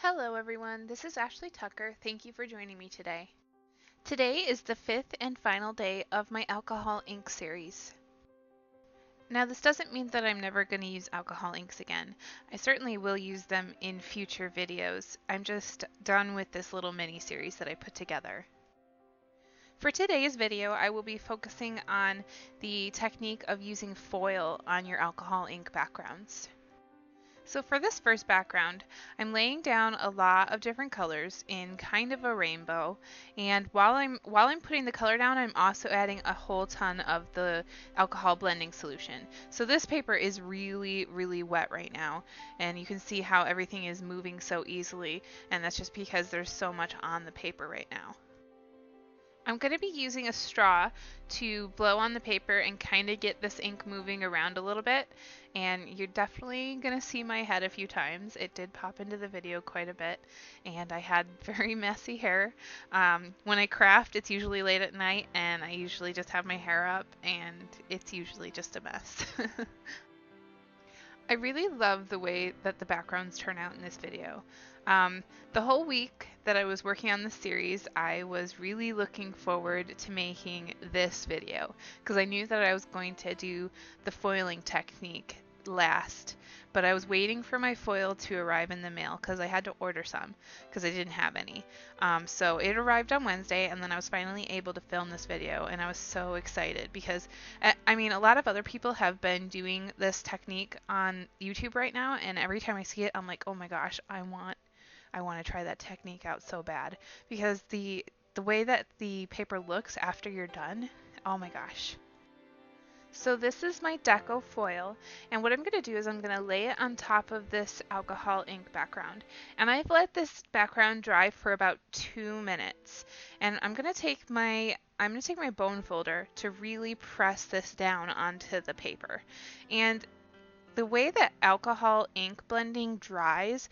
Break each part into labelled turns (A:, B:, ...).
A: Hello everyone, this is Ashley Tucker. Thank you for joining me today. Today is the fifth and final day of my alcohol ink series. Now this doesn't mean that I'm never going to use alcohol inks again. I certainly will use them in future videos. I'm just done with this little mini series that I put together. For today's video, I will be focusing on the technique of using foil on your alcohol ink backgrounds. So for this first background, I'm laying down a lot of different colors in kind of a rainbow, and while I'm putting the color down, I'm also adding a whole ton of the alcohol blending solution. So this paper is really wet right now, and you can see how everything is moving so easily, and that's just because there's so much on the paper right now. I'm going to be using a straw to blow on the paper and kind of get this ink moving around a little bit, and you're definitely going to see my head a few times. It did pop into the video quite a bit, and I had very messy hair. When I craft, it's usually late at night, and I usually just have my hair up, and it's usually just a mess. I really love the way that the backgrounds turn out in this video. The whole week that I was working on this series, I was really looking forward to making this video because I knew that I was going to do the foiling technique last, but I was waiting for my foil to arrive in the mail because I had to order some because I didn't have any. So it arrived on Wednesday, and then I was finally able to film this video, and I was so excited because I mean, a lot of other people have been doing this technique on YouTube right now, and every time I see it, I'm like, oh my gosh, I want to try that technique out so bad because the way that the paper looks after you're done, oh my gosh. So this is my deco foil, and what I'm going to do is I'm going to lay it on top of this alcohol ink background, and I've let this background dry for about 2 minutes, and I'm going to take my bone folder to really press this down onto the paper. And the way that alcohol ink blending dries,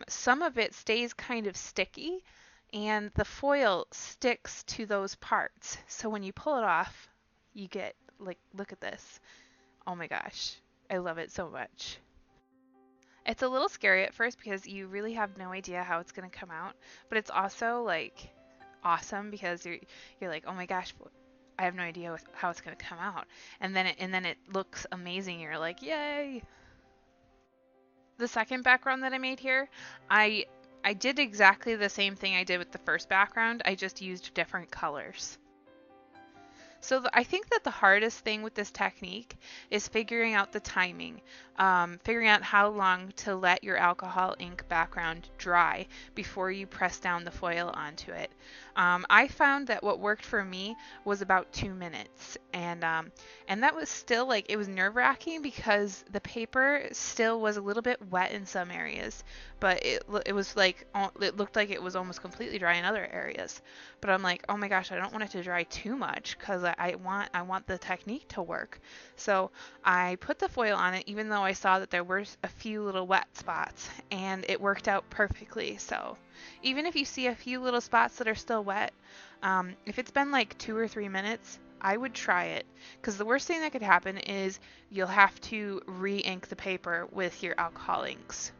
A: some of it stays kind of sticky, and the foil sticks to those parts. So when you pull it off, you get, like, look at this. Oh my gosh, I love it so much. It's a little scary at first because you really have no idea how it's going to come out, but it's also like awesome because you're like, oh my gosh, I have no idea how it's going to come out, and then it looks amazing. You're like, yay! The second background that I made here, I did exactly the same thing I did with the first background. I just used different colors. So I think that the hardest thing with this technique is figuring out the timing, figuring out how long to let your alcohol ink background dry before you press down the foil onto it. I found that what worked for me was about 2 minutes, and that was still, like, it was nerve-wracking because the paper still was a little bit wet in some areas, but it was like, it looked like it was almost completely dry in other areas. But I'm like, oh my gosh, I don't want it to dry too much because I want the technique to work. So I put the foil on it, even though I saw that there were a few little wet spots, and it worked out perfectly. So even if you see a few little spots that are still wet, if it's been like 2 or 3 minutes, I would try it, because the worst thing that could happen is you'll have to re-ink the paper with your alcohol inks.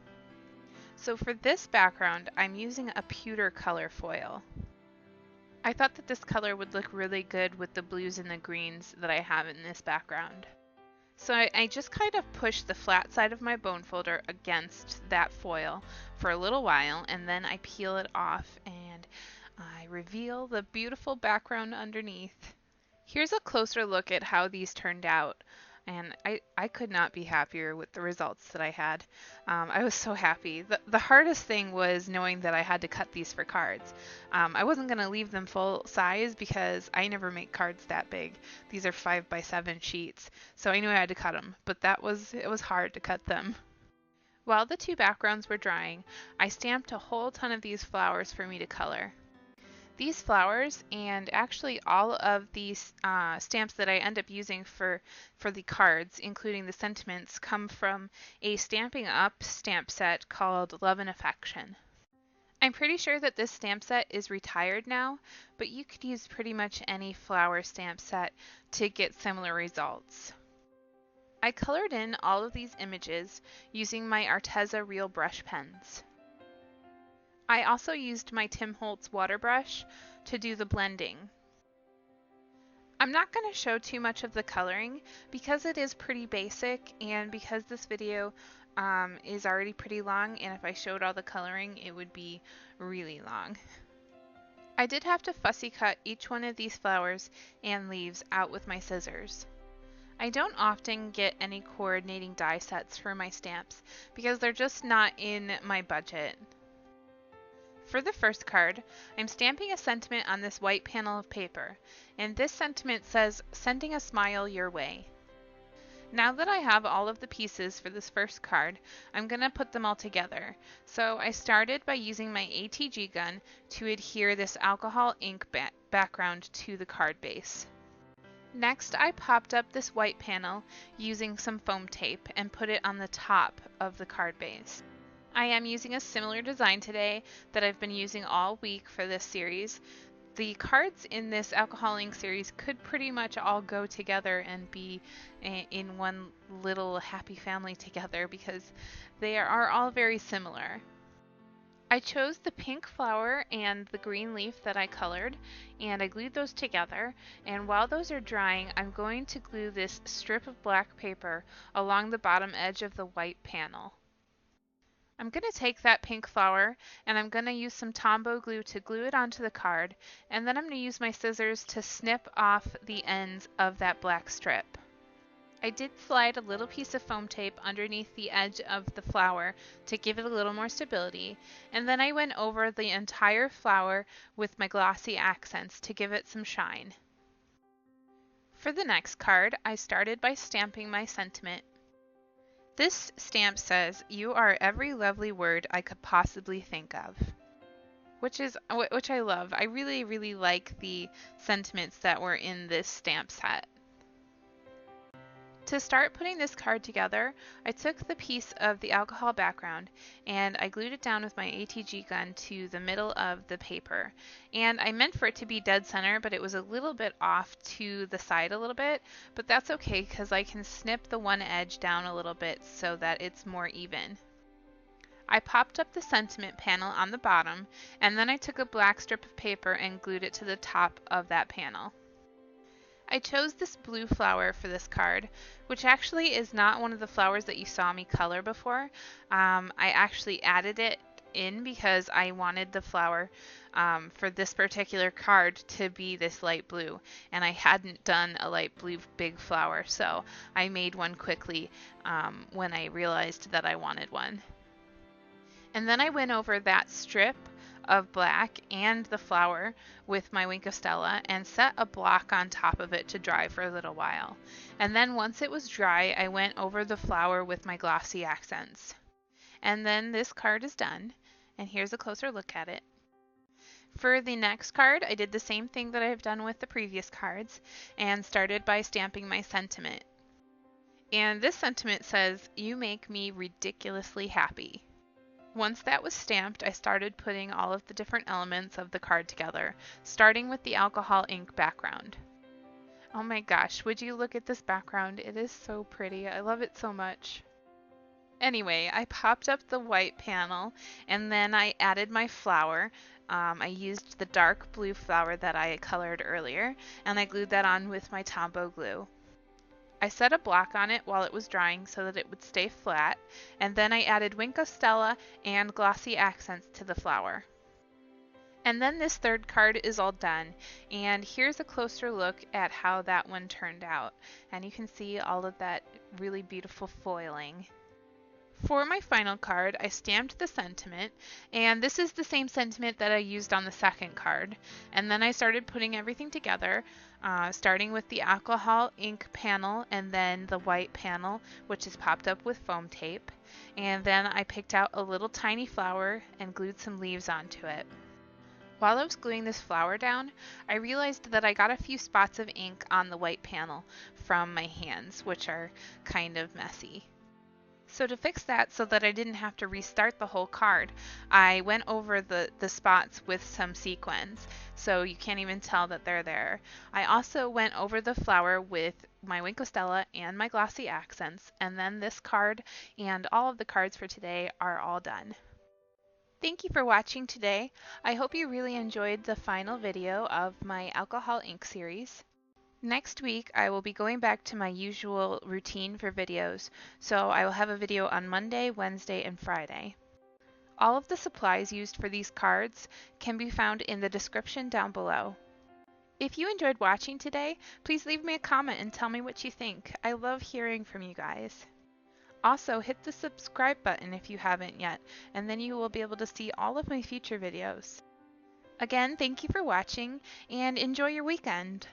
A: So for this background, I'm using a pewter color foil. I thought that this color would look really good with the blues and the greens that I have in this background. So I just kind of push the flat side of my bone folder against that foil for a little while, and then I peel it off and I reveal the beautiful background underneath. Here's a closer look at how these turned out, and I could not be happier with the results that I had. I was so happy. The hardest thing was knowing that I had to cut these for cards. I wasn't going to leave them full size because I never make cards that big. These are 5x7 sheets, so I knew I had to cut them, but it was hard to cut them. While the two backgrounds were drying, I stamped a whole ton of these flowers for me to color. These flowers, and actually all of these stamps that I end up using for the cards, including the sentiments, come from a Stampin Up stamp set called Love and Affection. I'm pretty sure that this stamp set is retired now, but you could use pretty much any flower stamp set to get similar results. I colored in all of these images using my Arteza Real brush pens. I also used my Tim Holtz water brush to do the blending. I'm not going to show too much of the coloring because it is pretty basic, and because this video is already pretty long, and if I showed all the coloring it would be really long. I did have to fussy cut each one of these flowers and leaves out with my scissors. I don't often get any coordinating die sets for my stamps because they're just not in my budget. For the first card, I'm stamping a sentiment on this white panel of paper, and this sentiment says, "Sending a smile your way." Now that I have all of the pieces for this first card, I'm going to put them all together. So I started by using my ATG gun to adhere this alcohol ink background to the card base. Next, I popped up this white panel using some foam tape and put it on the top of the card base. I am using a similar design today that I've been using all week for this series. The cards in this alcohol ink series could pretty much all go together and be in one little happy family together because they are all very similar. I chose the pink flower and the green leaf that I colored, and I glued those together, and while those are drying I'm going to glue this strip of black paper along the bottom edge of the white panel. I'm going to take that pink flower and I'm going to use some Tombow glue to glue it onto the card, and then I'm going to use my scissors to snip off the ends of that black strip. I did slide a little piece of foam tape underneath the edge of the flower to give it a little more stability, and then I went over the entire flower with my glossy accents to give it some shine. For the next card, I started by stamping my sentiment. This stamp says, "You are every lovely word I could possibly think of," which I love. I really like the sentiments that were in this stamp set. To start putting this card together, I took the piece of the alcohol background and I glued it down with my ATG gun to the middle of the paper. And I meant for it to be dead center, but it was a little bit off to the side a little bit, but that's okay because I can snip the one edge down a little bit so that it's more even. I popped up the sentiment panel on the bottom, and then I took a black strip of paper and glued it to the top of that panel. I chose this blue flower for this card, which actually is not one of the flowers that you saw me color before. I actually added it in because I wanted the flower for this particular card to be this light blue, and I hadn't done a light blue big flower, so I made one quickly when I realized that I wanted one. And then I went over that strip of black and the flower with my Wink of Stella and set a block on top of it to dry for a little while. And then once it was dry, I went over the flower with my glossy accents. And then this card is done, and here's a closer look at it. For the next card, I did the same thing that I've done with the previous cards and started by stamping my sentiment. And this sentiment says, "You make me ridiculously happy." Once that was stamped, I started putting all of the different elements of the card together, starting with the alcohol ink background. Oh my gosh, would you look at this background? It is so pretty. I love it so much. Anyway, I popped up the white panel and then I added my flower. I used the dark blue flower that I colored earlier, and I glued that on with my Tombow glue. I set a block on it while it was drying so that it would stay flat, and then I added Wink of Stella and glossy accents to the flower. And then this third card is all done, and here's a closer look at how that one turned out. And you can see all of that really beautiful foiling. For my final card, I stamped the sentiment, and this is the same sentiment that I used on the second card. And then I started putting everything together, starting with the alcohol ink panel and then the white panel, which is popped up with foam tape. And then I picked out a little tiny flower and glued some leaves onto it. While I was gluing this flower down, I realized that I got a few spots of ink on the white panel from my hands, which are kind of messy. So to fix that so that I didn't have to restart the whole card, I went over the spots with some sequins, so you can't even tell that they're there. I also went over the flower with my Wink of Stella and my glossy accents, and then this card and all of the cards for today are all done. Thank you for watching today. I hope you really enjoyed the final video of my alcohol ink series. Next week, I will be going back to my usual routine for videos, so I will have a video on Monday, Wednesday, and Friday. All of the supplies used for these cards can be found in the description down below. If you enjoyed watching today, please leave me a comment and tell me what you think. I love hearing from you guys. Also, hit the subscribe button if you haven't yet, and then you will be able to see all of my future videos. Again, thank you for watching, and enjoy your weekend!